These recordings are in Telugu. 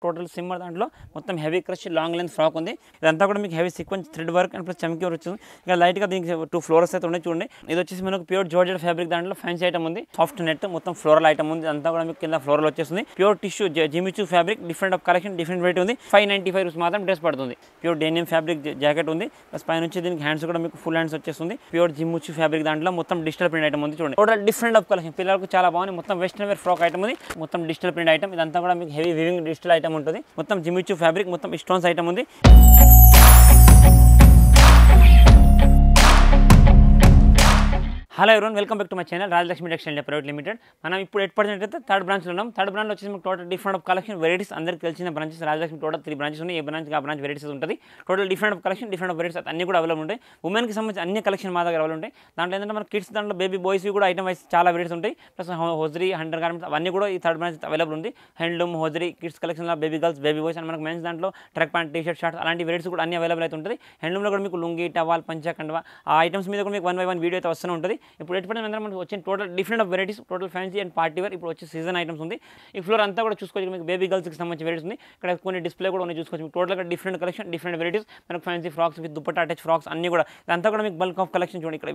టోటల్ సిమ్మర్ దాంట్లో మొత్తం heavy crush long length frock ఉంది. ఇదంతా కూడా మీకు heavy sequence thread work and plus చమ్కీ వర్క్ వచ్చింది. ఇక లైట్గా దీనికి 2 ఫ్లోరల్స్ అయితే ఉన్నాయి చూడండి. ఇది వచ్చేసి మనకు ప్యూర్ జార్జెట్ ఫ్యాబ్రిక్ దాంట్లో ఫ్యాన్సీ ఐటమ్ ఉంది. సాఫ్ట్ నెట్ మొత్తం ఫ్లోరల్ ఐటమ్ ఉంది. అంతా కూడా మీకు కింద ఫ్లోరల్ వచ్చేస్తుంది. Pure tissue Jimmy Choo fabric different of collection different rate ఉంది. 595 రూపీస్ మాత్రం డ్రెస్ పడుతుంది. ప్యూర్ డెనిమ్ ఫ్యాబ్రిక్ జాకెట్ ఉంది. ప్లస్ పైన వచ్చి దీనికి హ్యాండ్స్ కూడా మీకు ఫుల్ హ్యాండ్స్ వచ్చేస్తుంది. ప్యూర్ జిమిచూ ఫ్యాబ్రిక్ దాంట్లో మొత్తం డిజిటల్ ప్రింట్ ఐటమ్ ఉంది చూడండి. టోటల్ డిఫరెంట్ ఆఫ్ కలెక్షన్ పిల్లలకు చాలా బాగుంది. మొత్తం వెస్టర్న్ వేర్ ఫ్రాక్ ఐటమ్ ఉంది. మొత్తం డిజిటల్ ప్రింట్ ఐటమ్. ఇదంతా కూడా మీకు హెవీ వివింగ్ డిజిటల్ ఐటమ్ ఉంటుంది. మొత్తం జిమిచూ ఫ్యాబ్రిక్ మొత్తం స్టోన్స్ ఐటమ్ ఉంది. Hello everyone welcome back to my channel Rajalakshmi textile private limited. మనం ఇప్పుడు 8% అయితే థర్డ్ బ్రాంచ్లో ఉన్నాం. థర్డ్ బ్రాంచ్ వచ్చేసి మీకు total different of collection varieties అందరికీ తెలిసిన బ్రాంచెస్ రాజలక్ష్మి టోటల్ 3 బ్రాంచెస్ ఉన్నాయి. ఏ బ్రాంచ్ ఆ బ్రాంచ్ వెరైటీస్ ఉంటుంది. Total different of collection different of varieties అన్ని కూడా అవైలబుల్ ఉంటాయి. ఉమెన్కి సంబంధించి అన్ని కలెక్షన్ మా దగ్గర అవైలబుల్ ఉంటాయి. దాంట్లో ఏంటంటే మన కిడ్స్ దాంట్లో బేబీ బాయ్స్ కూడా ఐటమ్ వైస్ చాలా వెరైటీస్ ఉంటాయి. ప్లస్ హోజరీ హండర్ గార్మెంట్స్ అవన్నీ కూడా ఈ థర్డ్ బ్రాంచ్ అవైలబుల్ ఉంది. హ్యాండ్లూమ్ హోజరీ కిడ్స్ కలెక్షన్లో baby girls baby boys and మనకు మెన్స్ దాంట్లో ట్రక్ ప్యాంట్ టీ-షర్ట్ షార్ట్స్ అలాంటి వెరైటీస్ కూడా అన్ని అవైలబుల్ అయితే ఉంటుంది. హ్యాండ్లూమ్లో కూడా మీకు లుంగి టవాల్ పంచా కండవా ఆ ఐటమ్స్ మీద కూడా మీకు 1 by 1 వీడియో అయితే వస్తూనే ఉంటుంది. ఇప్పుడు 8% మనకు వచ్చిన total different of varieties total fancy and party wear ఇప్పుడు వచ్చే సీజన్ ఐటమ్స్ ఉంది. ఈ ఫ్లోర్ అంతా కూడా చూసుకోవచ్చు. మీకు బేబీ గర్ల్స్కి సంబంధించిన వెరైటీస్ ఉంది. ఇక్కడ కొన్ని డిస్ప్లే కూడా ఉన్నాయి చూసుకోవచ్చు. టోటల్గా డిఫరెంట్ కలెక్షన్ డిఫరెంట్ వెరైటీస్ మనకు fancy frocks with dupatta attach frocks అన్ని కూడా ఇదంతా కూడా మీకు బల్క్ ఆఫ్ కలెక్షన్ చూడండి. ఇక్కడ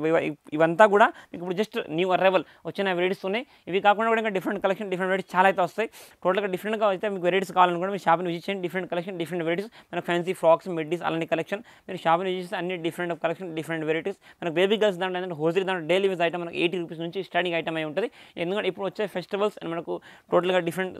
ఇవంతా కూడా మీకు ఇప్పుడు జస్ట్ న్యూ అరైవల్ వచ్చిన వెరైటీస్ ఉన్నాయి. ఇవి కాకుండా కూడా ఇంకా డిఫరెంట్ కలెక్షన్ డిఫరెంట్ వెరైటీస్ చాలా అయితే వస్తాయి. టోటల్గా డిఫరెంట్గా అయితే మీకు వెరైటీస్ కావాలనుకుంటే మీ షాప్ని విజిట్ చేయండి. డిఫరెంట్ కలెక్షన్ డిఫరెంట్ వెరైటీస్ మనకు ఫ్యాన్సీ ఫ్రాక్స్ మిడ్డీస్ అలాంటి కలెక్షన్ మీరు షాప్ని విజిట్ చేస్తే అన్ని different of collection different varieties మనకు బేబీ గర్ల్స్ దాంట్లో ఏంటంటే హోజరీ దాంట్లో డైలీ యూజ్ ఐటమ్ మనకు 80 రూపీస్ నుంచి స్టార్టింగ్ ఐటమ్ అయి ఉంటుంది. ఎందుకంటే ఇప్పుడు వచ్చే ఫెస్టివల్స్ అండ్ మనకు టోటల్గా different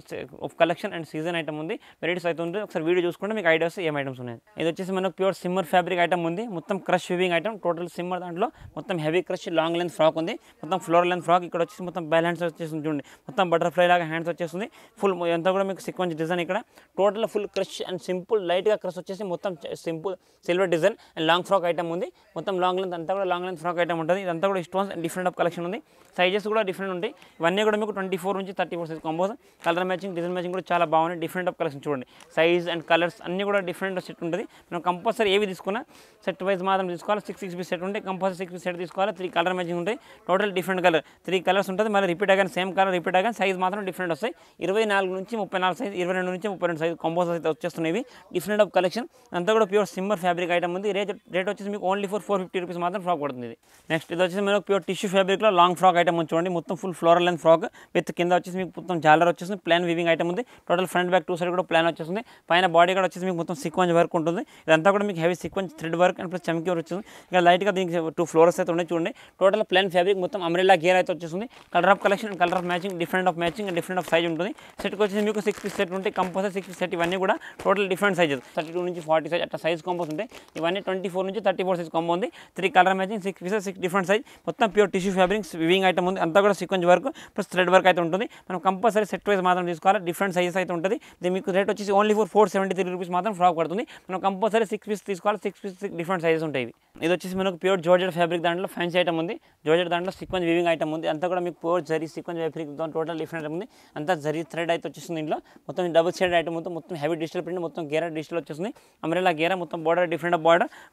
of collection and season item ఉంది. వెరైటీస్ అయితే ఉంటుంది. ఒకసారి వీడియో చూసుకుంటే మీకు ఐడియాస్ ఏం ఐటమ్స్ ఉన్నాయి. ఇది వచ్చేసి మనకు ప్యూర్ సిమ్మర్ ఫ్యాబ్రిక్ ఐటమ్ ఉంది. మొత్తం crush weaving item total shimmer దాంట్లో మొత్తం heavy crush long length frock ఉంది. మొత్తం ఫ్లోర్ లెంత్ ఫ్రాక్ ఇక్కడ వచ్చేసి మొత్తం బెల్ హ్యాండ్స్ వచ్చేస్తుంది చూడండి. మొత్తం బటర్ఫ్లై లాగా హ్యాండ్స్ వచ్చేస్తుంది. ఫుల్ అంతా కూడా మీకు సీక్వెన్స్ డిజైన్ ఇక్కడ total full crush and simple లైట్గా క్రష్ వచ్చేసి మొత్తం simple silver design and long frock item ఉంది. మొత్తం లాంగ్ లెంత్ అంతా కూడా లాంగ్ లెంత్ ఫ్రాక్ ఐటమ్ ఉంటుంది. ఇదంతా కూడా stones and different of collection ఉంది. సైజెస్ కూడా డిఫరెంట్ ఉంటాయి. ఇవన్నీ కూడా మీకు 24 నుంచి 34 size combos. Colour matching design matching కూడా చాలా బాగుంది. డిఫరెంట్ ఆఫ్ కలెక్షన్ చూడండి. సైజ్ అండ్ కలర్స్ అన్నీ కూడా డిఫరెంట్ సెట్ ఉంటుంది. మనం కంపల్సరీ ఏవి తీసుకున్నా సెట్ వైజ్ మాత్రం తీసుకోవాలి. 6 పీస్ సెట్ ఉంటాయి. కంపల్సరీ 6 పీస్ సెట్ తీసుకోవాలి. 3 కలర్ మ్యాచింగ్ ఉంటాయి. టోటల్ డిఫరెంట్ కలర్ 3 కలర్స్ ఉంటుంది. మళ్ళీ రిపీట్ అయ్యాను సేమ్ కలర్ రిపీట్ అయ్యాను సైజ్ మాత్రం డిఫరెంట్ వస్తాయి. 24 నుంచి 34 సైజ్ 22 నుంచి 32 సైజ్ కాంబోస్ అయితే వచ్చేస్తున్నాయి. డిఫరెంట్ ఆఫ్ కలెక్షన్ అంతా కూడా ప్యూర్ సిమ్మర్ ఫ్యాబ్రిక్ ఐటమ్ ఉంది. రేట్ వచ్చేసి మీకు ఓన్లీ ఫర్ 450 రూపీస్ మాత్రం ఫ్రాక్ పడుతుంది. నెక్స్ట్ ఇది వచ్చేసి మనకు ప్యూర్ టిష్యూ ఫ్యాబ్రిక్లో లాంగ్ ఫ్రాక్ ఐటమ్ ఉంది చూడండి. మొత్తం full floral length frock with కింద వచ్చేసి మీకు మొత్తం జాలర్ వచ్చేసి ప్లాన్ వివింగ్ ఐటమ్ ఉంది. టోటల్ ఫ్రంట్ బ్యాక్ 2 సైడ్ కూడా ప్లాన్ వచ్చేస్తుంది. పైన బాడీ కూడా వచ్చేసి మీకు మొత్తం సీక్వెన్స్ వర్క్ ఉంటుంది. ఇదంతా కూడా మీకు heavy sequence thread work and plus చమ్కీ వర్క్ వచ్చింది. ఇక లైట్గా దీనికి 2 ఫ్లోర్స్ అయితే ఉన్నాయి చూడండి. టోటల్ ప్లాన్ ఫ్యాబ్రిక్ మొత్తం అంబ్రెల్లా గేర్ అయితే వచ్చేస్తుంది. Colour of collection colour of matching different of matching and different of size ఉంటుంది. సెట్కి వచ్చేసి మీకు 6 పీస్ సెట్ ఉంటాయి. కంపల్సరీ 6 పీస్ సెట్ ఇవన్నీ కూడా టోటల్ డిఫరెంట్ సైజెస్ 32 నుంచి 40 సైజ్ అట్లా సైజ్ కాంబోస్ ఉంటాయి. ఇవన్నీ 24 నుంచి 34 సైజ్ కాంబో ఉంది. 3 colour matching 6 pieces 6 different size మొత్తం pure tissue fabric weaving item ఉంది. అంతా కూడా sequence work plus thread work అయితే ఉంటుంది. మనం కంపల్సరీ సెట్ వైజ్ మాత్రం తీసుకోవాలి. డిఫరెంట్ సైజెస్ అయితే ఉంటుంది. ఇది మీకు రేట్ వచ్చేసి ఓన్లీ ఫర్ 473 రూపీస్ మాత్రం ఫ్రాక్ పడుతుంది. మనం కంపల్సరీ 6 పీస్ తీసుకోవాలి. 6 పీస్ డిఫరెంట్ సైజెస్ ఉంటాయి. ఇది వచ్చేసి మనకు ప్యూర్ జార్జెట్ ఫ్యాబ్రిక్ దాంట్లో ఫ్యాన్సీ ఐటమ్ ఉంది. జార్జెట్ దాంట్లో సీక్వెన్స్ వివింగ్ ఐటమ్ ఉంది. అంతా కూడా మీకు pure zari sequence fabric total different item ఉంది. అంతా జరీ థ్రెడ్ అయితే వచ్చేస్తుంది. ఇంట్లో మొత్తం డబుల్ సైడ్ ఐటమ్ మొత్తం హెవీ డిజిటల్ ప్రింట్ మొత్తం గేరా డిజిటల్ వచ్చేస్తుంది. అంబ్రెల్లా గేరా మొత్తం బార్డర్ డిఫరెంట్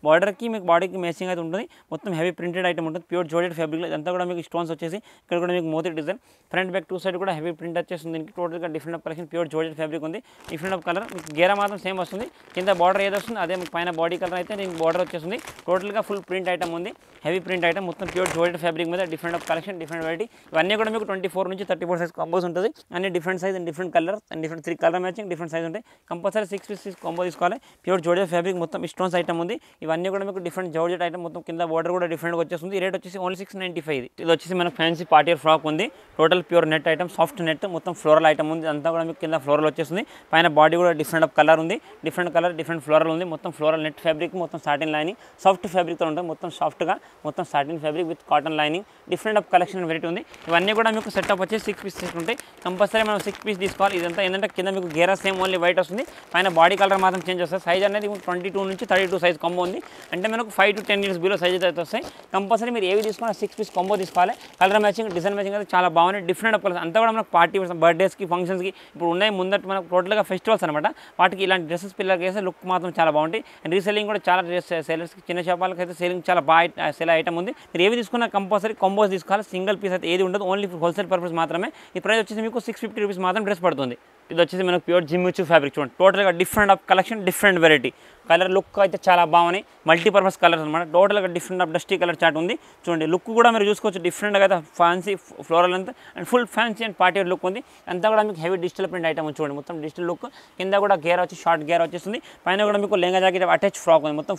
బార్డర్కి మీకు బాడీకి మ్యాచింగ్ అయితే ఉంటుంది. మొత్తం హెవీ ప్రింటెడ్ ఐటమ్ ఉంటుంది. ప్యూర్ జార్జెట్ ఫ్యాబ్రిక్ ఇదంతా కూడా మీకు స్టోన్స్ వచ్చేసి ఇక్కడ కూడా మీకు మోతీ డిజైన్ ఫ్రంట్ బ్యాక్ 2 సైడ్ కూడా హెవీ ప్రింట్ వచ్చేస్తుంది. దీనికి టోటల్గా different of collection pure georgette fabric ఉంది. డిఫరెంట్ ఆఫ్ కలర్ మీకు గేరా మాత్రం సేమ్ వస్తుంది. కింద బార్డర్ ఏది వస్తుంది అదే పైన బాడీ కలర్ అయితే దీనికి బార్డర్ వచ్చేస్తుంది. టోటల్గా ఫుల్ ప్రింట్ ఐటమ్ ఉంది. హెవీ ప్రింట్ ఐటమ్ మొత్తం ప్యూర్ జార్జెట్ ఫ్యాబ్రిక్ మీద different of collection different variety ఇవన్నీ కూడా మీకు 24 నుంచి 34 సైజ్ కాంబోస్ ఉంటుంది. అన్ని different size and different colours and different 3 colour matching different size ఉంటాయి. కంపల్సరీ 6 పీస్ కాంబో తీసుకోవాలి. ప్యూర్ జార్జెట్ ఫ్యాబ్రిక్ మొత్తం స్టోన్స్ ఐటమ్ ఉంది. ఇవన్నీ కూడా మీకు డిఫరెంట్ జార్జెట్ ఐటమ్ మొత్తం కింద బార్డర్ కూడా డిఫరెంట్గా వచ్చేస్తుంది. రేట్ వచ్చేసి ఓన్లీ 695. ఇది వచ్చేసి మనకు ఫ్యాన్సీ పార్టీ ఫ్రాక్ ఉంది. Total pure net item soft net మొత్తం ఫ్లోరల్ ఐటమ్ ఉంది. అంతా కూడా మీకు కింద ఫ్లోరల్ వచ్చేస్తుంది. పైన బాడీ కూడా డిఫరెంట్ ఆఫ్ కలర్ ఉంది. డిఫరెంట్ కలర్ డిఫరెంట్ ఫ్లోరల్ ఉంది. మొత్తం ఫ్లోరల్ నెట్ ఫ్యాబ్రిక్ మొత్తం సాటిన్ లైనింగ్ సాఫ్ట్ ఫ్యాబ్రిక్తో ఉంటుంది. మొత్తం సాఫ్ట్గా మొత్తం satin fabric with cotton lining different of collection variety ఉంది. ఇవన్నీ కూడా మీకు సెటప్ వచ్చేసి 6 పీస్ సెట్ ఉంటాయి. కంపల్సరీ మనం 6 పీస్ తీసుకోవాలి. ఇదంతా ఏంటంటే కింద మీకు గేరా సేమ్ ఓన్లీ వైట్ వస్తుంది. పైన బాడీ కలర్ మాత్రం చేంజ్ వస్తుంది. సైజ్ అనేది 22 నుంచి 32 సైజ్ కాంబో ఉంది. అంటే మనకు 5 to 10 ఇయర్స్ బిలో సైజ్ అయితే వస్తాయి. కంపల్సరీ మీరు ఏవి తీసుకున్నా 6 పీస్ కాంబో తీసుకోవాలి. కలర్ మ్యాచింగ్ డిజైన్ మ్యాచింగ్ అయితే చాలా బాగున్నాయి. డిఫరెంట్ ఆఫ్ కలర్స్ అంతా కూడా మనకు పార్టీ బర్త్డేస్కి ఫంక్షన్స్కి ఇప్పుడు ఉన్నాయి ముందట మనకు టోటల్గా ఫెస్టివల్స్ అనమాట. వాటికి ఇలాంటి డ్రెస్సెస్ పిల్లలకి వేస్తే లుక్ మాత్రం చాలా బాగుంటాయి. అండ్ రీసెల్లింగ్ కూడా చాలా సేలర్స్కి చిన్న షాపాలకి అయితే సేలింగ్ చాలా బాగా సేల్ ఐటమ్ ఉంది. మీరు ఏవి తీసుకున్నా కంపల్సరీ కాంబోస్ తీసుకోవాలి. సింగిల్ పీస్ అయితే ఏది ఉండదు, ఓన్లీ హోల్సేల్ పర్పస్ మాత్రమే. ఈ ప్రైస్ వచ్చేసి మీకు 650 రూపీస్ మాత్రం డ్రెస్ పడుతుంది. ఇది వచ్చేసి మనకు ప్యూర్ జిమ్మిచూ ఫ్యాబ్రిక్ చూడండి. టోటల్గా different of collection, different variety. Colour look అయితే చాలా బాగున్నాయి. మల్టీపర్పస్ కలర్స్ అనమాట. టోటల్గా different of dusty colour chart ఉంది చూడండి. లుక్ కూడా మీరు చూసుకోవచ్చు డిఫరెంట్గా అయితే ఫ్యాన్సీ ఫ్లోరల్ అంతా and full fancy and party look ఉంది. అంతా కూడా మీకు హెవీ డిజిటల్ ప్రింట్ ఐటమ్ చూడండి. మొత్తం డిజిటల్ లుక్, కింద కూడా గేర్ వచ్చి షార్ట్ గేర్ వచ్చేస్తుంది. పైన కూడా మీకు లెంగా జాకెట్ అటాచ్ ఫ్రాక్ ఉంది. మొత్తం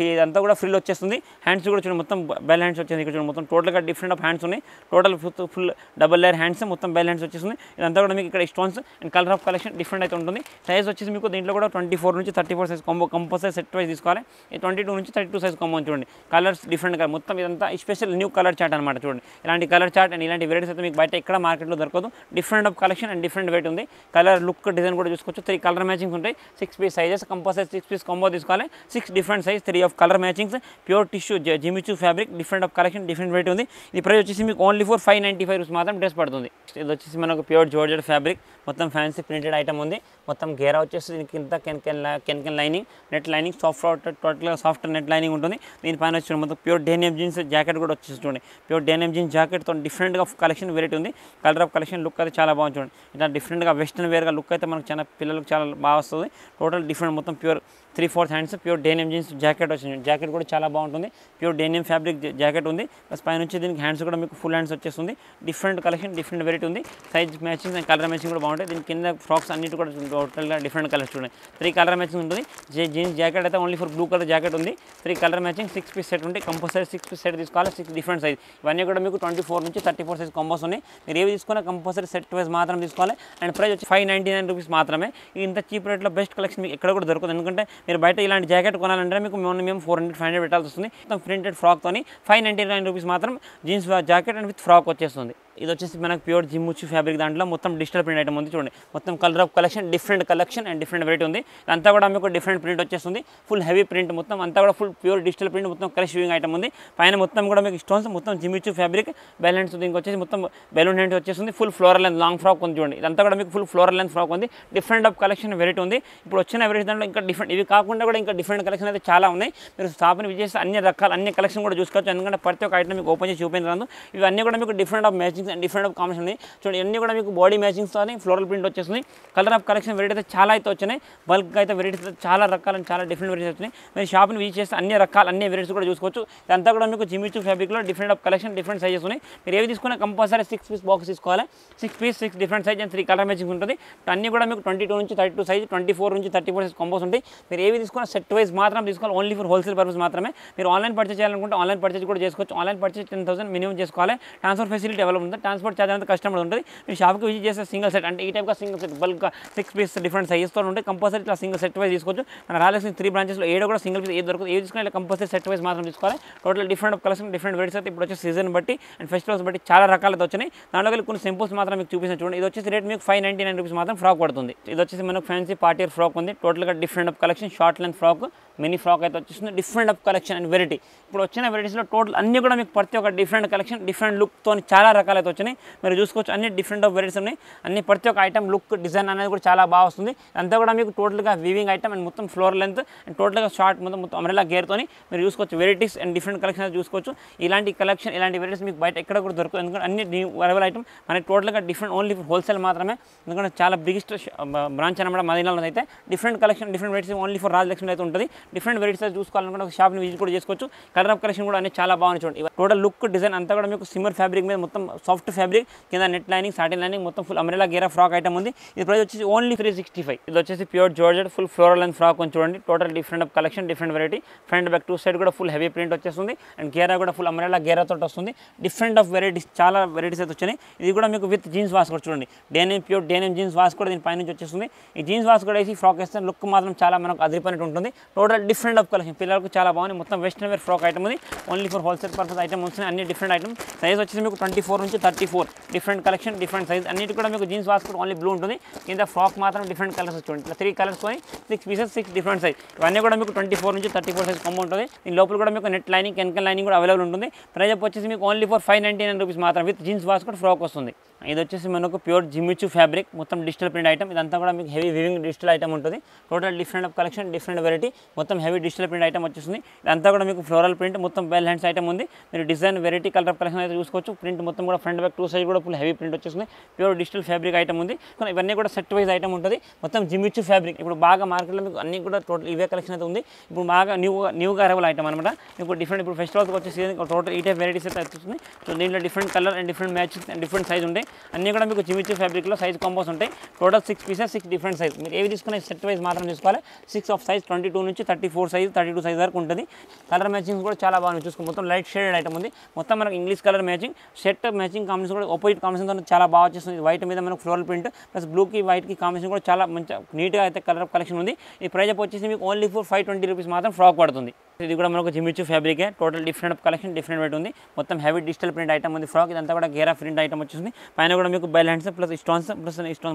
ఇదంతా కూడా ఫ్రిల్ వచ్చేస్తుంది. హ్యాండ్స్ కూడా చూడండి మొత్తం బెల్ హ్యాండ్స్ వచ్చేసి ఇక్కడ చూడండి. మొత్తం టోటల్గా డిఫరెంట్ ఆఫ్ హ్యాండ్స్ ఉన్నాయి. Total full double layer hands, మొత్తం బెల్ హ్యాండ్స్ వచ్చేస్తుంది. ఇదంతా కూడా మీకు ఇక్కడ stones and colour of collection different అయితే ఉంటుంది. సైజ్ వచ్చేసి మీకు దీంట్లో కూడా 24 నుంచి 34 size combo compulsory set wise తీసుకోవాలి. 22 నుంచి 32 సైజ్ కాంబో చూడండి. కలర్స్ డిఫరెంట్ కలర్ మొత్తం ఇదంతా స్పెషల్ న్యూ కలర్ చార్ట్ అనమాట చూడండి. ఇలాంటి కలర్ చార్ట్ అండ్ ఇలాంటి వెరైటీస్ అయితే మీకు బయట ఎక్కడ మార్కెట్లో దొరకదు. Different of collection and different weight ఉంది. కలర్ లుక్ డిజైన్ కూడా చూసుకోవచ్చు. 3 కలర్ మ్యాచింగ్స్ ఉంటాయి. 6 piece sizes compulsory 6 piece combo తీసుకోవాలి. 6 different size, 3 of colour matchings, pure tissue Jimmy Choo fabric, different of collection, different weight ఉంది. ఈ ప్రైస్ వచ్చేసి మీకు ఓన్లీ ఫర్ 595 రూపీస్ మాత్రం డ్రెస్ పడుతుంది. ఇది వచ్చేసి మనకు ప్యూర్ జార్జెట్ ఫ్యాబ్రిక్, మొత్తం ఫ్యాన్సీ ప్రింటెడ్ ఐటమ్ ఉంది. మొత్తం గేరా వచ్చేసి దీనికి ఇంత కెన్ లైనింగ్, నెట్ లైనింగ్, టోటల్గా సాఫ్ట్ నెట్ లైనింగ్ ఉంటుంది. దీనిపైన వచ్చి మొత్తం ప్యూర్ డెనిమ్ జీన్స్ జాకెట్ కూడా వచ్చేసి చూడండి. ప్యూర్ డెనిమ్ జీన్స్ జాకెట్తో డిఫరెంట్గా కలెక్షన్ వెరైటీ ఉంది. కలర్ ఆఫ్ కలెక్షన్ లుక్ అయితే చాలా బాగుంది చూడండి. ఇట్లా డిఫరెంట్గా వెస్టర్న్ వేర్గా లుక్ అయితే మనకు చాలా పిల్లలకు చాలా బాగా వస్తుంది. టోటల్ డిఫరెంట్ మొత్తం pure 3/4 hands, pure denim jeans jacket వచ్చింది. జాకెట్ కూడా చాలా బాగుంటుంది. ప్యూర్ డెనిమ్ ఫ్యాబ్రిక్ జాకెట్ ఉంది. ప్లస్ పైన వచ్చి దీనికి హ్యాండ్స్ కూడా మీకు ఫుల్ హ్యాండ్స్ వచ్చేస్తుంది. డిఫరెంట్ కలెక్షన్, డిఫరెంట్ వెరైటీ ఉంది. Size matching and colour matching కూడా బాగుంటాయి. దీని కింద ఫ్రాక్స్ అన్నిటి కూడా టోటల్గా డిఫరెంట్ కలర్స్ చూడండి. 3 కలర్ మ్యాచింగ్ ఉంటుంది. జీన్స్ జాకెట్ అయితే only for blue colour jacket ఉంది. 3 కలర్ మ్యాచింగ్, 6 పీస్ సెట్ ఉంది. కంపల్సరీ 6 పీస్ సెట్ తీసుకోవాలి. 6 డిఫరెంట్ సైజ్. ఇవన్నీ కూడా మీకు 24 నుంచి 34 సైజ్ కాంబోస్ ఉన్నాయి. మీరు ఏవి తీసుకున్నా కంపల్సరీ సెట్ వైజ్ మాత్రం తీసుకోవాలి. అండ్ ప్రైస్ వచ్చి 599 రూపీస్ మాత్రమే. ఇంత చీప్ రేట్లో బెస్ట్ కలెక్షన్ మీకు ఎక్కడ కూడా దొరకదు. ఎందుకంటే మీరు బయట ఇలాంటి జాకెట్ కొనాలంటే మీకు మేము 400-500 పెట్టాల్సి వస్తుంది. మొత్తం ప్రింటెడ్ ఫ్రాక్తోని 599 రూపీస్ మాత్రం jeans jacket and with frock వచ్చేస్తుంది. ఇది వచ్చేసి మనకు ప్యూర్ జిమ్మిచూ ఫ్యాబ్రిక్, దాంట్లో మొత్తం డిజిటల్ ప్రింట్ ఐటమ్ ఉంది చూడండి. మొత్తం colour of collection, different collection and different variety ఉంది. అంతా కూడా మీకు డిఫరెంట్ ప్రింట్ వచ్చేస్తుంది. ఫుల్ హెవీ ప్రింట్, మొత్తం అంతా కూడా ఫుల్ ప్యూర్ డిజిటల్ ప్రింట్, మొత్తం కలర్ షూయింగ్ ఐటమ్ ఉంది. పైన మొత్తం కూడా మీకు స్టోన్స్, మొత్తం జిమ్మిచూ ఫ్యాబ్రిక్, బెల్ హ్యాండ్స్ దీనికి వచ్చేసి మొత్తం బెలూన్ హ్యాండ్స్ వచ్చేస్తుంది. Full floral length long frock ఉంది చూడండి. ఇదంతా కూడా మీకు ఫుల్ ఫ్లోరల్ లెంత్ ఫ్రాక్ ఉంది. డిఫరెంట్ ఆఫ్ కలెక్షన్ వెరైటీ ఉంది. ఇప్పుడు వచ్చిన వెరైటీ దాంట్లో ఇంకా డిఫరెంట్, ఇవి కాకుండా కూడా ఇంకా డిఫరెంట్ కలెక్షన్ అయితే చాలా ఉన్నాయి. మీరు షాప్ని విజిట్ చేస్తే అన్ని రకాల అన్ని కలెక్షన్ కూడా చూసుకోవచ్చు. ఎందుకంటే ప్రతి ఒక్క ఐటమ్ మీకు ఓపెన్ చేసి చూపించరాదు. ఇవన్నీ కూడా మీకు different of matchings and different of combination చూడండి. ఇవన్నీ కూడా మీకు బాడీ మ్యాచింగ్స్తో ఫ్లోరల్ ప్రింట్ వచ్చేస్తుంది. కలర్ ఆఫ్ కలెక్షన్ వెరైటీ అయితే చాలా అయితే వచ్చినాయి. బల్క్ అయితే వెరైటీస్ చాలా రకాల చాలా డిఫరెంట్ వెరైటీస్ వచ్చినాయి. మీరు షాప్ని విజిట్ చేస్తే అన్ని రకాల అన్ని వెరైటీస్ కూడా చూసుకోవచ్చు. ఇదంతా కూడా మీకు జిమ్మిచూ ఫ్యాబ్రిక్లో different of collection, different sizes ఉన్నాయి. మీరు ఏవి తీసుకున్నా కంపల్సరీ 6 పీస్ బాక్స్ తీసుకోవాలి. 6 piece 6 different size and 3 colour matching ఉంటుంది. అన్నీ కూడా మీకు 22 నుంచి 32 సైజ్, 24 నుంచి 34 సైజ్ కాంబోస్ ఉంటాయి. మీరు ఏవి తీసుకున్నా సెట్ వైజ్ మాత్రం తీసుకోవాలి. ఓన్లీ ఫర్ హోల్సేల్ పర్పస్ మాత్రమే. మీరు ఆన్లైన్ పర్చేస్ చేయాలనుకుంటే ఆన్లైన్ పర్చేస్ కూడా చేసుకోవచ్చు. ఆన్లైన్ పర్చేస్ 10,000 మినిమం చేసుకోవాలి. ట్రాన్స్ఫర్ ఫెసిలిటీ అవైలబుల్ ఉంటుంది. ట్రాన్స్పోర్ట్ ఛార్జ్ అంతా కస్టమర్ ఉంటుంది. మీరు షాప్కి విజిట్ చేస్తే సింగిల్ సెట్ అంటే ఈ టైప్గా సింగిల్ సెట్ బల్క్గా 6 పీస్ డిఫరెంట్ సైజెస్తో ఉంటే కంపల్సరీ ఇట్లా సింగిల్ సెట్ వైజ్ తీసుకోవచ్చు. మన రాయలసీమ 3 బ్రాంచెస్లో ఏడో కూడా సింగిల్ పీస్ ఏది దొరుకుతుంది. ఏది తీసుకున్నా కంపల్సరీ సెట్ వైజ్ మాత్రం తీసుకోవాలి. Total different of collection, different varieties అయితే ఇప్పుడు వచ్చే సీజన్ బట్టి అండ్ ఫెస్టివల్స్ బట్టి చాలా రకాలతో వచ్చినాయి. దాంట్లో వెళ్ళి కొన్ని సింపుల్స్ మాత్రం మీకు చూపించాను చూడండి. ఇది వచ్చేసి రేట్ మీకు 599 రూపీస్ మాత్రం ఫ్రాక్ పడుతుంది. ఇది వచ్చేసి మనకు ఫ్యాన్సీ పార్టీ ఫ్రాక్ ఉంది. టోటల్గా different of collection, short length frock, mini frock అయితే వచ్చేస్తుంది. Different of collection and variety. ఇప్పుడు వచ్చిన వెరైటీస్లో టోటల్ అన్ని కూడా మీకు ప్రతి ఒక్క డిఫరెంట్ కలెక్షన్, డిఫరెంట్ లుక్తో చాలా రకాలు అయితే వచ్చినాయి. మీరు చూసుకోవచ్చు అన్ని డిఫరెంట్ ఆఫ్ వెరైటీస్ ఉన్నాయి. అన్ని ప్రతి ఒక్క ఐటమ్ లుక్ డిజైన్ అనేది కూడా చాలా బాగా వస్తుంది. అంతా కూడా మీకు టోటల్గా వీవింగ్ ఐటమ్ అండ్ మొత్తం ఫ్లోర్ లెంత్ అండ్ టోటల్గా షార్ట్ మొత్తం అమ్రెలా గేర్తోని మీరు చూసుకోవచ్చు. వెరైటీస్ అండ్ డిఫరెంట్ కలెక్షన్ చూసుకోవచ్చు. ఇలాంటి కలెక్షన్, ఇలాంటి వెరైటీస్ మీకు బయట ఎక్కడ కూడా దొరకదు. ఎందుకంటే అన్ని న్యూ అవైలబుల్ ఐటమ్ మనకి టోటల్గా డిఫరెంట్ ఓన్లీ హోల్సేల్ మాత్రమే. ఎందుకంటే చాలా బిగ్గెస్ట్ బ్రాంచ్ అనమాట మదీనాలో అయితే. Different collection, different varieties only for Rajalakshmi అయితే ఉంటుంది. డిఫరెంట్ వెరైటీస్ చూసుకోవాలనుకుంటే ఒక షాప్ని విజిట్ కూడా చేసుకోవచ్చు. కలర్ ఆఫ్ కలెక్షన్ కూడా అన్ని చాలా బాగుంది చూడండి. టోటల్ లుక్ డిజైన్ అంతా కూడా మీకు సిమ్మర్ ఫ్యాబ్రిక్ మీద మొత్తం సాఫ్ట్ ఫ్యాబ్రిక్, కింద నెట్ లైనింగ్, సాటిన్ లైనింగ్, మొత్తం ఫుల్ అమ్రెలా గేరా ఫ్రాక్ ఐటమ్ ఉంది. ఇది ప్రైస్ వచ్చేసి ఓన్లీ 365. ఇది వచ్చేసి pure georgette full floral and frock అని చూడండి. Total different of collection, different variety. Front back 2 side కూడా ఫుల్ హెవీ ప్రింట్ వచ్చేస్తుంది. అండ్ గేరా కూడా ఫుల్ అమ్రెలా గేరా తోటి వస్తుంది. డిఫరెంట్ ఆఫ్ వెరైటీస్, చాలా వెరైటీస్ అయితే వచ్చినాయి. ఇది కూడా మీకు విత్ జీన్స్ వాష్ కూడా చూడండి. Denim pure denim jeans wash కూడా దీని పైనుంచి వచ్చేస్తుంది. ఈ జీన్స్ వాష్ కూడా వేసి ఫ్రాక్ వేస్తే లుక్ మాత్రం చాలా మనకు అదిరిపోయినట్టు ఉంటుంది. టోటల్ డిఫరెంట్ ఆఫ్ కలెక్షన్, పిల్లలకు చాలా బాగుంది. మొత్తం వెస్టర్న్ వేర్ ఫ్రాక్ ఐటమ్ ఉంది. Only for wholesale purpose item వస్తున్నాయి. అన్ని డిఫరెంట్ ఐటమ్. సైజ్ వచ్చేసి మీకు 24 నుంచి నుంచి 34 డిఫరెంట్ కలెక్షన్ డిఫరెంట్ సైజ్ అన్నిటి కూడా మీకు జీన్స్ వాస్కోట్ ఓన్లీ బ్లూ ఉంటుంది కింద ఫ్రాక్ మాత్రం డిఫరెంట్ కలర్స్ చూడండి ఇట్లా 3 కలర్స్ కొని 6 పీసెస్ 6 డిఫరెంట్ సైజ్ ఇవన్నీ కూడా మీకు 24 నుంచి 34 సైజ్ కాంబో ఉంటుంది దీని లోపల కూడా మీకు నెట్ లైనింగ్ కెమికల్ లైనింగ్ కూడా అవైలబుల్ ఉంటుంది ప్రైస్ వచ్చేసి మీకు ఓన్లీ ఫర్ 599 రూపీస్ మాత్రం విత్ జీన్స్ వాస్కోట్ ఫ్రాక్ వస్తుంది ఇది వచ్చేసి మనకు ప్యూర్ జిమ్మిచు ఫ్యాబ్రిక్ మొత్తం డిజిటల్ ప్రింట్ ఐటమ్ ఇదంతా కూడా మీకు హెవీ వివింగ్ డిజిటల్ ఐటమ్ ఉంటుంది total different of collection different variety మొత్తం హెవీ డిజిటల్ ప్రింట్ ఐటమ్ వచ్చేస్తుంది ఇదంతా కూడా మీకు ఫ్లోరల్ ప్రింట్ మొత్తం బెల్ హ్యాండ్స్ ఐటమ్ ఉంది మీరు design variety colour of collection అయితే చూసుకోవచ్చు ప్రింట్ మొత్తం కూడా ఫ్రంట్ బ్యాక్ 2 సైడ్ కూడా ఫుల్ హెవీ ప్రింట్ వచ్చేస్తుంది ప్యూర్ డిజిటల్ ఫ్యాబ్రిక్ ఐటమ్ ఉంది ఇవన్నీ కూడా సెట్ వైజ్ ఐటమ్ ఉంటుంది మొత్తం జిమ్మిచు ఫ్యాబ్రిక్ ఇప్పుడు బాగా మార్కెట్లో మీకు అన్ని కూడా టోటల్ ఇవే కలెక్షన్ అయితే ఉంది ఇప్పుడు బాగా న్యూగా అరైవల్ ఐటమ్ అనమాట ఇప్పుడు డిఫరెంట్ ఇప్పుడు ఫెస్టివల్కి వచ్చేసి టోటల్ ఈ టైప్ వెరైటీస్ అయితే వస్తుంది సో దీంట్లో different colour and different matches and different size ఉంటాయి అన్నీ కూడా మీకు జిమ్మిచు ఫ్యాబ్రిక్లో సైజ్ కాంబోస్ ఉంటాయి టోటల్ 6 పీసెస్ 6 డిఫరెంట్ సైజ్ మీరు ఏవి తీసుకునే సెట్ వైజ్ మాత్రం తీసుకోవాలి 6 ఆఫ్ సైజ్ 22 నుంచి 34 సైజ్ 32 సైజ్ వరకు ఉంటుంది కలర్ మ్యాచింగ్ కూడా చాలా బాగా చూసుకో మొత్తం లైట్ షేడెడ్ ఐటమ్ ఉంది మొత్తం మనకు English colour matching shirt matching combination కూడా ఆపోజిట్ కాంబినేషన్ చాలా బాగా వచ్చేస్తుంది వైట్ మీద మనకు ఫ్లోరల్ ప్రింట్ ప్లస్ బ్లూకి వైట్కి కాంబినేషన్ కూడా చాలా మంచి నీట్గా అయితే కలర్ కలెక్షన్ ఉంది ఈ ప్రైస్ వచ్చేసి మీకు ఓన్లీ ఫర్ 520 రూపీస్ మాత్రం ఫ్రాక్ పడుతుంది ఇది కూడా మనకు జిమ్మిచు ఫ్యాబ్రికే total different collection different weight ఉంది మొత్తం హెవీ డిజిటల్ ప్రింట్ ఐటమ్ ఉంది ఫ్రాక్ ఇదంతా కూడా గేరా ప్రింట్ ఐటమ్ వచ్చేసింది పైన కూడా మీకు బెల్ హ్యాండ్స్ ప్లస్ స్టోన్స్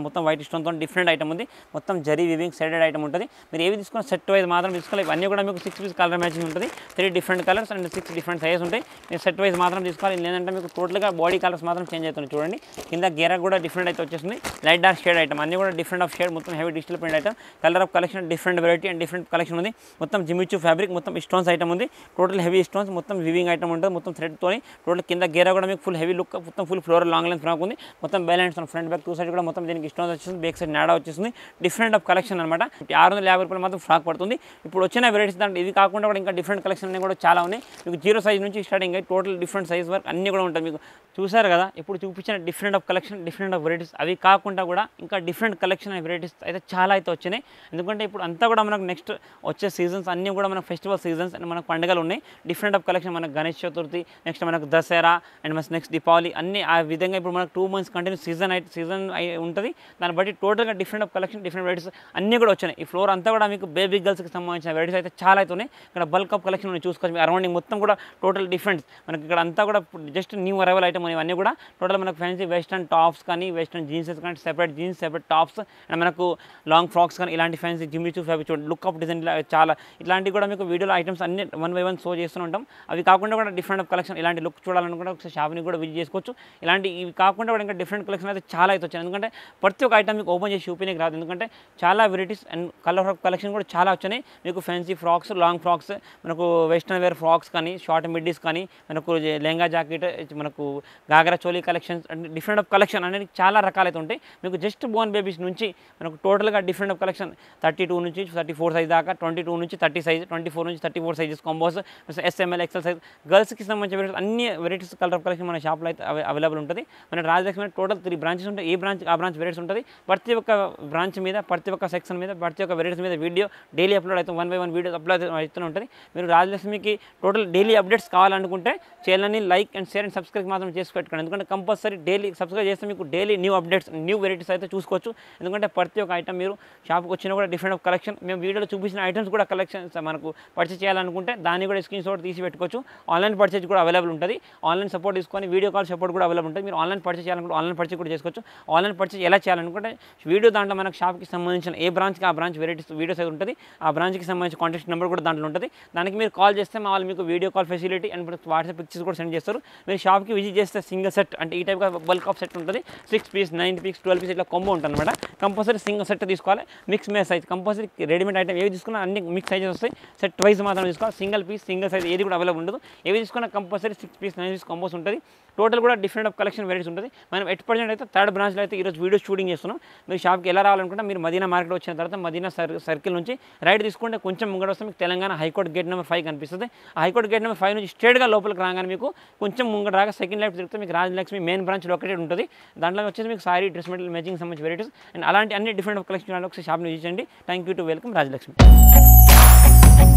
మొత్తం వైట్ స్టోన్తో డిఫరెంట్ ఐటమ్ ఉంది మొత్తం జరీ వివింగ్ సైడెడ్ ఐటమ్ ఉంటుంది మీరు ఏవి తీసుకున్న సెట్ వైజ్ మాత్రం తీసుకోవాలి ఇవన్నీ కూడా మీకు 6 పీస్ కలర్ మ్యాచింగ్ ఉంటుంది 3 different colours and 6 different sizes ఉంటాయి మీరు సెట్ వైజ్ మాత్రం తీసుకోవాలి లేదంటే మీకు టోటల్గా బాడీ కలర్స్ మాత్రం చేంజ్ అవుతుంది చూడండి కింద గేరా కూడా డిఫరెంట్ అయితే వచ్చేసింది లైట్ డార్క్ షేడ్ ఐటమ్ అన్నీ కూడా డిఫరెంట్ ఆఫ్ షేడ్ మొత్తం heavy digital print item colour of collection different variety and different collection ఉంది మొత్తం జిమ్మిచు ఫ్యాబ్రిక్ మొత్తం స్టోన్స్ ఐటమ్ ఉంది టోటల్ హెవీ స్టోన్స్ మొత్తం వివింగ్ ఐటమ్ ఉంటుంది మొత్తం థ్రెడ్తో టోటల్ కింద గేరా కూడా మీకు ఫుల్ హెవీ లుక్ మొత్తం full floral long length frock ఉంది మొత్తం బ్యాలెన్స్ ఫ్రంట్ బ్యాక్ 2 సైడ్ కూడా మొత్తం దీనికి స్టోన్స్ వచ్చేసింది బ్యాక్ సైడ్ నాడా వచ్చేసింది డిఫరెంట్ ఆఫ్ కలెక్షన్ అనమాట 650 రూపాయలు మాత్రం ఫ్రాక్ పడుతుంది ఇప్పుడు వచ్చిన వెరైటీస్ దాంట్లో ఇది కాకుండా కూడా ఇంకా డిఫరెంట్ కలెక్షన్ అన్నీ కూడా చాలా ఉన్నాయి మీకు 0 సైజ్ నుంచి స్టార్టింగ్ అయ్యి టోటల్ డిఫరెంట్ సైజ్ వరకు అన్నీ కూడా ఉంటాయి మీకు చూసారు కదా ఇప్పుడు చూపించిన different of collection different of varieties అవి కాకుండా కూడా ఇంకా డిఫరెంట్ కలెక్షన్ వెరైటీస్ అయితే చాలా అయితే వచ్చినాయి ఎందుకంటే ఇప్పుడు అంతా కూడా మనకు నెక్స్ట్ వచ్చే సీజన్స్ అన్నీ కూడా మనకు ఫెస్టివల్ సీజన్స్ అండ్ మనకు పండుగలు ఉన్నాయి డిఫరెంట్ ఆఫ్ కలెక్షన్ మనకు గణేష్ చతుర్థి నెక్స్ట్ మనకు దసరా అండ్ నెక్స్ట్ దీపావళి అన్ని ఆ విధంగా ఇప్పుడు మనకు 2 మంత్స్ కంటిన్యూ సీజన్ ఉంటుంది దాన్ని బట్టి టోటల్గా different of collection different varieties అన్నీ కూడా వచ్చినాయి ఈ ఫ్లోర్ అంతా కూడా మీకు బేబీ గర్ల్స్కి సంబంధించిన వెరైటీస్ అయితే చాలా అయితే ఉన్నాయి ఇక్కడ బల్క్ ఆఫ్ కలెక్షన్ చూసుకోవచ్చు అరౌండింగ్ మొత్తం కూడా టోటల్ డిఫరెంట్ మనకి ఇక్కడ అంతా కూడా జస్ట్ న్యూ అరైవల్ ఐటమ్ ఇవన్నీ కూడా టోటల్ మనకు ఫ్యాన్సీ వెస్టర్న్ టాప్స్ కానీ వెస్టర్న్ జీన్సెస్ కానీ separate jeans separate tops and మనకు లాంగ్ ఫ్రాక్స్ కానీ ఇలాంటి ఫ్యాన్సీ జిమ్మిచు ఫ్యాబ్రిక్ చూడండి లుక్ ఆఫ్ డిజైన్ చాలా ఇలాంటివి కూడా మీకు వీడియోలో ఐటమ్స్ అన్ని 1 by 1 షో చేస్తూ ఉంటాం అవి కాకుండా కూడా డిఫరెంట్ ఆఫ్ కలెక్షన్ ఇలాంటి లుక్ చూడాలనుకుంటే ఒకసారి షాప్ని కూడా విజిట్ చేసుకోవచ్చు ఇలాంటి ఇవి కాకుండా కూడా ఇంకా డిఫరెంట్ కలెక్షన్ అయితే చాలా అయితే వచ్చాయి ఎందుకంటే ప్రతి ఒక్క ఐటమ్ మీకు ఓపెన్ చేసి చూపించడానికి రాదు ఎందుకంటే చాలా varieties and colour of collection కూడా చాలా వచ్చినాయి మీకు ఫ్యాన్సీ ఫ్రాక్స్ లాంగ్ ఫ్రాక్స్ మనకు వెస్టర్న్ వేర్ ఫ్రాక్స్ కానీ షార్ట్ మిడ్డీస్ కానీ మనకు లెహంగా జాకెట్ మనకు ghagra choli collections and different of collection అనేది చాలా రకాలైతే ఉంటాయి మీకు జస్ట్ బోర్న్ బేబీస్ నుంచి మనకు టోటల్గా డిఫరెంట్ ఆఫ్ కలెక్షన్ 32 నుంచి 34 సైజ్ దాకా 22 నుంచి 30 సైజ్ 24 నుంచి 34 sizes combos SML XL size గర్ల్స్కి సంబంధించిన వెరైటీస్ అన్ని వెరైటీస్ కలర్ ఆఫ్ కలెక్షన్ మన షాప్లో అయితే అవైలబుల్ ఉంటుంది మన రాజలక్ష్మి టోటల్ 3 బ్రాంచెస్ ఉంటాయి ఏ బ్రాంచ్ ఆ బ్రాంచ్ వెరైటీస్ ఉంటుంది ప్రతి ఒక్క బ్రాంచ్ మీద ప్రతి ఒక్క సెక్షన్ మీద ప్రతి ఒక్క వెరైటీస్ మీద వీడియో డైలీ అప్లోడ్ అయితే 1 by 1 వీడియోస్ అప్లోడ్ అవుతూనే ఉంటుంది మీరు రాజలక్ష్మికి టోటల్ డైలీ అప్డేట్స్ కావాలనుకుంటే ఛానల్ని like and share and subscribe మాత్రం చేసి పెట్టుకోండి ఎందుకంటే కంపల్సరీ డైలీ సబ్స్క్రైబ్ చేస్తే మీకు daily new updates new varieties అయితే చూసుకోవచ్చు ఎందుకంటే ప్రతి ఒక్క ఐటమ్ మీరు షాప్కి వచ్చినా కూడా డిఫరెంట్ ఆఫ్ కలెక్షన్ మేము వీడియోలో చూపించిన ఐటమ్స్ కూడా కలెక్షన్స్ మనకు పర్చేస్ చేయాలనుకుంటే దాన్ని కూడా స్క్రీన్ షాట్ తీసి పెట్టుకోవచ్చు ఆన్లైన్ పర్చేజ్ కూడా అవైలబుల్ ఉంటుంది ఆన్లైన్ సపోర్ట్ తీసుకొని వీడియో కాల్ సపోర్ట్ కూడా అవైలబుల్ ఉంటుంది మీరు ఆన్లైన్ పర్చేజ్ చేయాలనుకుంటే ఆన్లైన్ పర్చేజ్ కూడా చేసుకోవచ్చు ఆన్లైన్ పర్చేజ్ ఎలా చేయాలనుకుంటే వీడియో దాంట్లో మనకు షాప్కి సంబంధించిన ఏ బ్రాంచ్కి ఆ బ్రాంచ్ వెరైటీస్ వీడియోస్ అయితే ఉంటుంది ఆ బ్రాంచ్కి సంబంధించిన కాంటాక్ట్ నెంబర్ కూడా దాంట్లో ఉంటుంది దానికి మీరు కాల్ చేస్తే మా వాళ్ళు మీకు video call facility and WhatsApp pictures కూడా సెండ్ చేస్తారు మీరు షాప్కి విజిట్ చేస్తే సింగిల్ సెట్ అంటే ఈ టైప్గా బల్క్ ఆఫ్ సెట్ ఉంటుంది 6 పీస్ 9 పీస్ 12 పీస్ ఇట్లా కొంబో ఉంటుంది అనమాట కంపల్సరీ సింగిల్ సెట్ తీసుకోవాలి మిక్స్ మే సైజ్ కంపల్సరీ రెడీమేడ్ ఐటమ్ ఏవి తీసుకున్నా అన్ని మిక్స్ సైజెస్ వస్తాయి సెట్ వైజ్ మాత్రం తీసుకోవాలి సింగిల్ పీస్ సింగిల్ సైజ్ ఏది కూడా అవైలబుల్ ఉండదు ఏవి తీసుకున్నా కంపల్సరీ 6 పీస్ 9 పీస్ కాంబోస్ ఉంటుంది టోటల్ కూడా డిఫరెంట్ ఆఫ్ కలెక్షన్ వెరైటీస్ ఉంటుంది మనం 8% అయితే థర్డ్ బ్రాంచ్లో అయితే ఈరోజు వీడియో షూటింగ్ చేస్తున్నాం మీరు షాప్కి ఎలా రావాలనుకుంటే మీరు మదీనా మార్కెట్ వచ్చిన తర్వాత మదీనా సర్కిల్ నుంచి రైట్ తీసుకుంటే కొంచెం ముంగడ వస్తే మీకు తెలంగాణ హైకోర్ట్ గేట్ నెంబర్ 5 కనిపిస్తుంది ఆ హైకోర్ట్ గేట్ నెంబర్ 5 నుంచి స్ట్రేట్గా లోపలికి రాగానే మీకు కొంచెం ముంగడ రాగా సెకండ్ లైఫ్ తిరిగితే మీకు రాజలక్ష్మి మెయిన్ బ్రాంచ్ లొకేటెడ్ ఉంటుంది దాంట్లో వచ్చేసి మీకు సారీ డ్రెస్ మెటీరియల్ మ్యాచింగ్ సంబంధించిన వెరైటీస్ అండ్ అలాంటి అన్ని డిఫరెంట్ ఆఫ్ కలెక్షన్ ఒకసారి షాప్ని విజిట్ చేయండి thank you to welcome Rajalakshmi